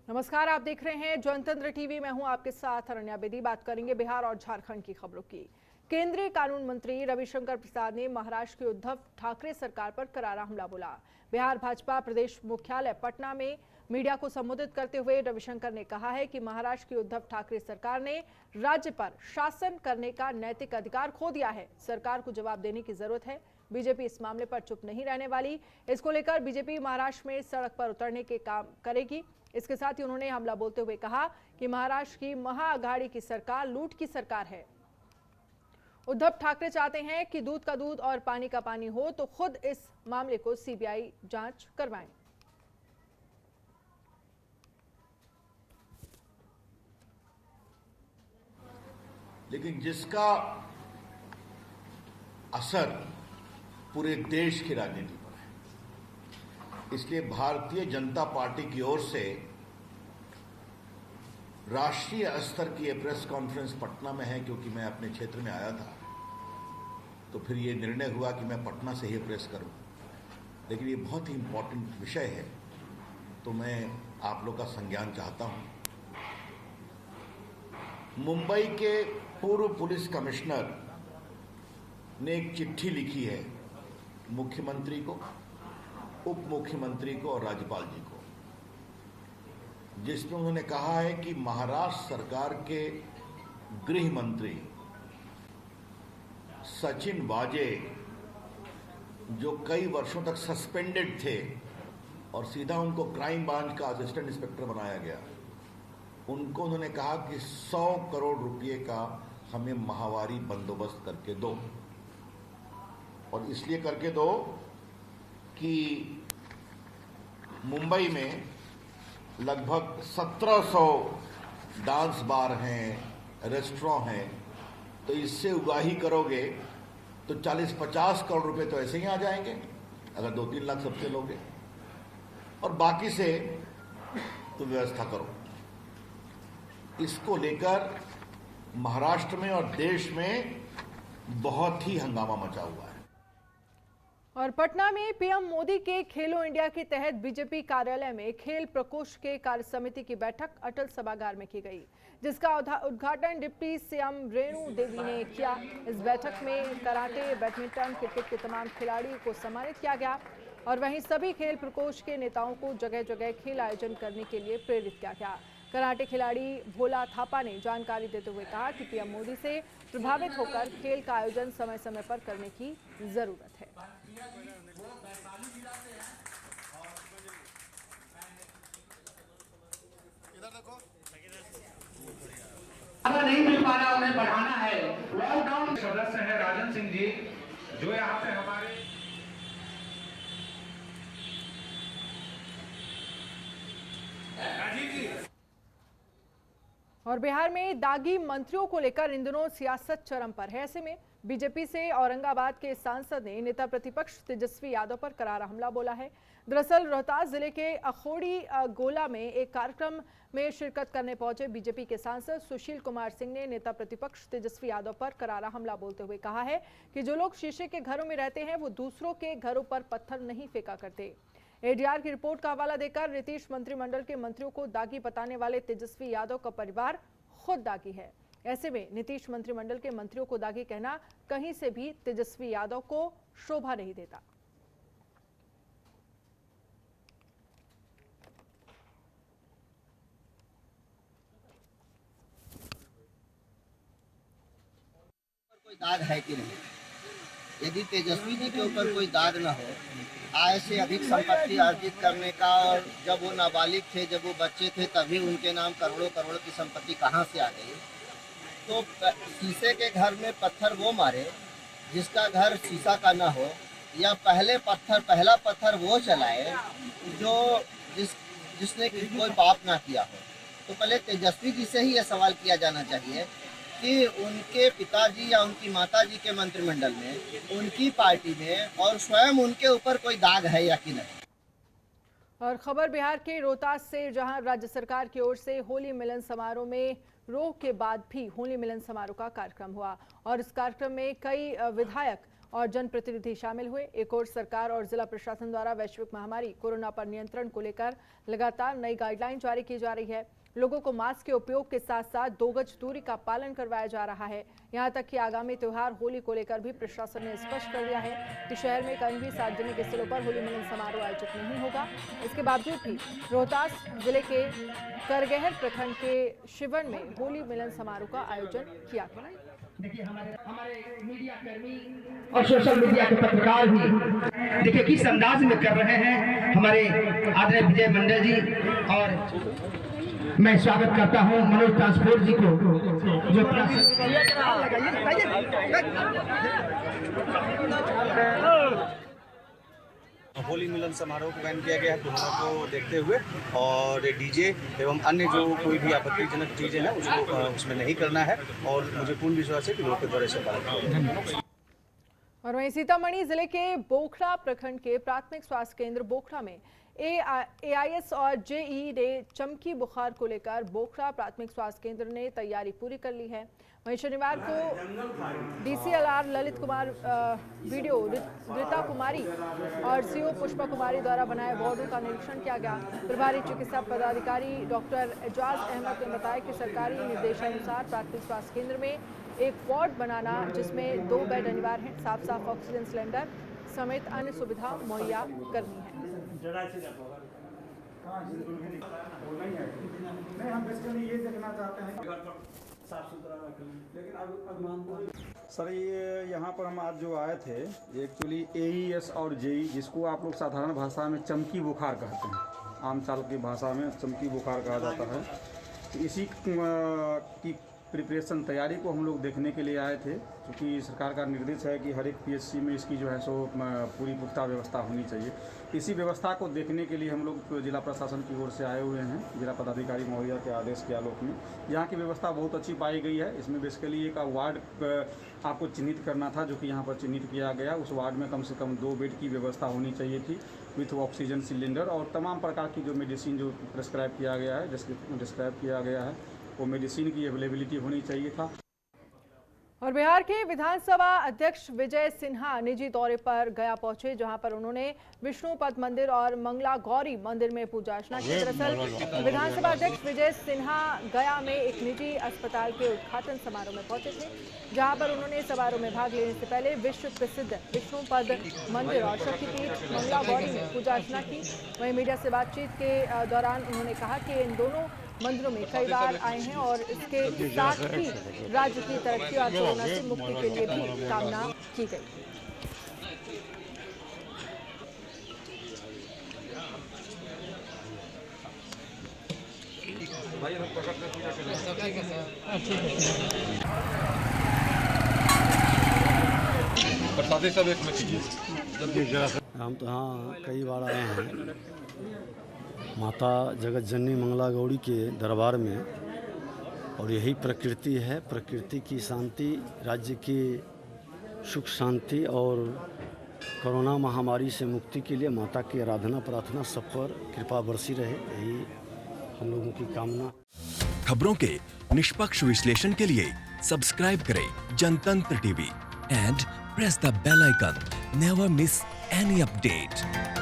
नमस्कार, आप देख रहे हैं जनतंत्र टीवी। मैं हूं आपके साथ अरण्या बेदी। बात करेंगे बिहार और झारखंड की खबरों की। केंद्रीय कानून मंत्री रविशंकर प्रसाद ने महाराष्ट्र की उद्धव ठाकरे सरकार पर करारा हमला बोला। बिहार भाजपा प्रदेश मुख्यालय पटना में मीडिया को संबोधित करते हुए रविशंकर ने कहा है कि महाराष्ट्र की उद्धव ठाकरे सरकार ने राज्य पर शासन करने का नैतिक अधिकार खो दिया है। सरकार को जवाब देने की जरूरत है। बीजेपी इस मामले पर चुप नहीं रहने वाली। इसको लेकर बीजेपी महाराष्ट्र में सड़क पर उतरने के काम करेगी। इसके साथ ही उन्होंने हमला बोलते हुए कहा कि महाराष्ट्र की महाअघाड़ी की सरकार लूट की सरकार है। उद्धव ठाकरे चाहते हैं कि दूध का दूध और पानी का पानी हो, तो खुद इस मामले को सीबीआई जांच करवाएं। लेकिन जिसका असर पूरे देश की राजनीति पर है, इसलिए भारतीय जनता पार्टी की ओर से राष्ट्रीय स्तर की यह प्रेस कॉन्फ्रेंस पटना में है। क्योंकि मैं अपने क्षेत्र में आया था, तो फिर ये निर्णय हुआ कि मैं पटना से ही प्रेस करूं। लेकिन ये बहुत ही इम्पोर्टेंट विषय है, तो मैं आप लोग का संज्ञान चाहता हूं। मुंबई के पूर्व पुलिस कमिश्नर ने एक चिट्ठी लिखी है मुख्यमंत्री को, उप मुख्यमंत्री को और राज्यपाल जी को, जिसमें उन्होंने कहा है कि महाराष्ट्र सरकार के गृह मंत्री सचिन वाजे, जो कई वर्षों तक सस्पेंडेड थे और सीधा उनको क्राइम ब्रांच का असिस्टेंट इंस्पेक्टर बनाया गया, उनको उन्होंने कहा कि 100 करोड़ रुपए का हमें माहवारी बंदोबस्त करके दो। और इसलिए करके दो कि मुंबई में लगभग 1700 डांस बार हैं, रेस्टोरेंट हैं, तो इससे उगाही करोगे तो 40-50 करोड़ रुपए तो ऐसे ही आ जाएंगे अगर 2-3 लाख सबसे लोगे, और बाकी से तो व्यवस्था करो। इसको लेकर महाराष्ट्र में और देश में बहुत ही हंगामा मचा हुआ है। और पटना में पीएम मोदी के खेलो इंडिया के तहत बीजेपी कार्यालय में खेल प्रकोष्ठ के कार्य समिति की बैठक अटल सभागार में की गई, जिसका उद्घाटन डिप्टी सीएम रेणु देवी ने किया। इस बैठक में कराटे, बैडमिंटन, क्रिकेट के तमाम खिलाड़ियों को सम्मानित किया गया और वहीं सभी खेल प्रकोष्ठ के नेताओं को जगह जगह खेल आयोजन करने के लिए प्रेरित किया गया। कराटे खिलाड़ी भोला थापा ने जानकारी देते हुए कहा कि पीएम मोदी से प्रभावित होकर खेल का आयोजन समय समय पर करने की जरूरत है। नहीं मिल पा रहा, उन्हें बढ़ाना है। लॉकडाउन सदस्य है राजन सिंह जी, जो यहाँ पे हमारे राजीव जी। और बिहार में दागी मंत्रियों को लेकर इन दिनों सियासत चरम पर है। ऐसे में बीजेपी से औरंगाबाद के सांसद ने नेता प्रतिपक्ष तेजस्वी यादव पर करारा हमला बोला है। दरअसल रोहतास जिले के अखोड़ी गोला में एक कार्यक्रम में शिरकत करने पहुंचे बीजेपी के सांसद सुशील कुमार सिंह ने नेता प्रतिपक्ष तेजस्वी यादव पर करारा हमला बोलते हुए कहा है कि जो लोग शीशे के घरों में रहते हैं वो दूसरों के घरों पर पत्थर नहीं फेंका करते। एडीआर की रिपोर्ट का हवाला देकर नीतीश मंत्रिमंडल के मंत्रियों को दागी बताने वाले तेजस्वी यादव का परिवार खुद दागी है। ऐसे में नीतीश मंत्रिमंडल के मंत्रियों को दागी कहना कहीं से भी तेजस्वी यादव को शोभा नहीं देता। कोई दाग है कि नहीं? यदि तेजस्वी जी के ऊपर कोई दाग न हो, आय से अधिक संपत्ति अर्जित करने का, और जब वो नाबालिग थे, जब वो बच्चे थे, तभी उनके नाम करोड़ों करोड़ की संपत्ति कहाँ से आ गई? तो शीशे के घर में पत्थर वो मारे जिसका घर शीशा का न हो, या पहला पत्थर वो चलाए जो जिसने कोई पाप ना किया हो। तो पहले तेजस्वी जी से ही यह सवाल किया जाना चाहिए कि उनके पिताजी या उनकी माताजी के मंत्रिमंडल में, उनकी पार्टी में और स्वयं उनके ऊपर कोई दाग है या कि नहीं। और खबर बिहार के रोहतास से, जहां राज्य सरकार की ओर से होली मिलन समारोह में रोक के बाद भी होली मिलन समारोह का कार्यक्रम हुआ और इस कार्यक्रम में कई विधायक और जनप्रतिनिधि शामिल हुए। एक और सरकार और जिला प्रशासन द्वारा वैश्विक महामारी कोरोना पर नियंत्रण को लेकर लगातार नई गाइडलाइन जारी की जा रही है। लोगों को मास्क के उपयोग के साथ साथ 2 गज दूरी का पालन करवाया जा रहा है। यहां तक कि आगामी त्योहार होली को लेकर भी प्रशासन ने स्पष्ट कर दिया है कि शहर में कहीं भी सार्वजनिक स्थलों पर होली मिलन समारोह आयोजित नहीं होगा। इसके बावजूद भी रोहतास जिले के करगहर प्रखंड के शिवन में होली मिलन समारोह का आयोजन किया गया। देखिए हमारे मीडिया कर्मी और सोशल मीडिया के पत्रकार भी देखिए किस अंदाज में कर रहे हैं हमारे आदरणीय विजय मंडल जी। और मैं स्वागत करता हूं मनोज ट्रांसपोर्ट जी को जो होली मिलन समारोह को बैन किया गया है कोरोना को देखते हुए, और डीजे एवं अन्य जो कोई भी आपत्तिजनक चीजें हैं उसको उसमें नहीं करना है, और मुझे पूर्ण विश्वास है कि लोग के द्वारा से पालन करेंगे। और वहीं सीतामढ़ी जिले के बोखरा प्रखंड के प्राथमिक स्वास्थ्य केंद्र बोखरा में AIS और JEE ने चमकी बुखार को लेकर बोखरा प्राथमिक स्वास्थ्य केंद्र ने तैयारी पूरी कर ली है। वहीं शनिवार को DCLR ललित कुमार वीडियो रीता कुमारी और CO पुष्पा कुमारी द्वारा बनाए वार्डों का निरीक्षण किया गया। प्रभारी चिकित्सा पदाधिकारी डॉक्टर एजाज अहमद ने बताया कि सरकारी निर्देशानुसार प्राथमिक स्वास्थ्य केंद्र में एक वार्ड बनाना जिसमें 2 बेड अनिवार्य हैं, साफ ऑक्सीजन सिलेंडर समेत अन्य सुविधा मुहैया करनी है। हम बेसिकली ये देखना चाहते हैं साफ सुथरा रखें, लेकिन अब सर ये यहाँ पर हम आज जो आए थे एक्चुअली AES और JEE, जिसको आप लोग साधारण भाषा में चमकी बुखार कहते हैं, आम चाल की भाषा में चमकी बुखार कहा जाता है। तो इसी की प्रिपरेशन तैयारी को हम लोग देखने के लिए आए थे, क्योंकि सरकार का निर्देश है कि हर एक PSC में इसकी जो है सो पूरी पुख्ता व्यवस्था होनी चाहिए। इसी व्यवस्था को देखने के लिए हम लोग जिला प्रशासन की ओर से आए हुए हैं, जिला पदाधिकारी महोदया के आदेश के आलोक में। यहाँ की व्यवस्था बहुत अच्छी पाई गई है। इसमें बेसिकली एक वार्ड आपको चिन्हित करना था, जो कि यहाँ पर चिन्हित किया गया। उस वार्ड में कम से कम 2 बेड की व्यवस्था होनी चाहिए थी विथ ऑक्सीजन सिलेंडर, और तमाम प्रकार की जो मेडिसिन जो प्रेस्क्राइब किया गया है वो मेडिसिन की अवेलेबिलिटी होनी चाहिए था। और बिहार के विधानसभा अध्यक्ष विजय सिन्हा निजी दौरे पर गया पहुंचे, जहां पर उन्होंने विष्णुपद मंदिर और मंगला गौरी मंदिर में पूजा अर्चना की। दरअसल विधानसभा अध्यक्ष विजय सिन्हा गया में एक निजी अस्पताल के उद्घाटन समारोह में पहुंचे थे, जहां पर उन्होंने समारोह में भाग लेने से पहले विश्व प्रसिद्ध विष्णुपद मंदिर और शक्तिपीठ मंगला गौरी में पूजा अर्चना की। वहीं मीडिया से बातचीत के दौरान उन्होंने कहा कि इन दोनों मंदिरों में कई बार आए हैं और इसके साथ ही राज्य की तरक्की और कोरोना से मुक्ति के लिए भी कामना की गई। हम तो हाँ कई बार आए हैं माता जगत जननी मंगला गौरी के दरबार में, और यही प्रकृति है। प्रकृति की शांति, राज्य की सुख शांति और कोरोना महामारी से मुक्ति के लिए माता की आराधना प्रार्थना सब पर कृपा बरसी रहे, यही हम लोगों की कामना। खबरों के निष्पक्ष विश्लेषण के लिए सब्सक्राइब करें Jantantra TV and press the bell icon. Never miss any update.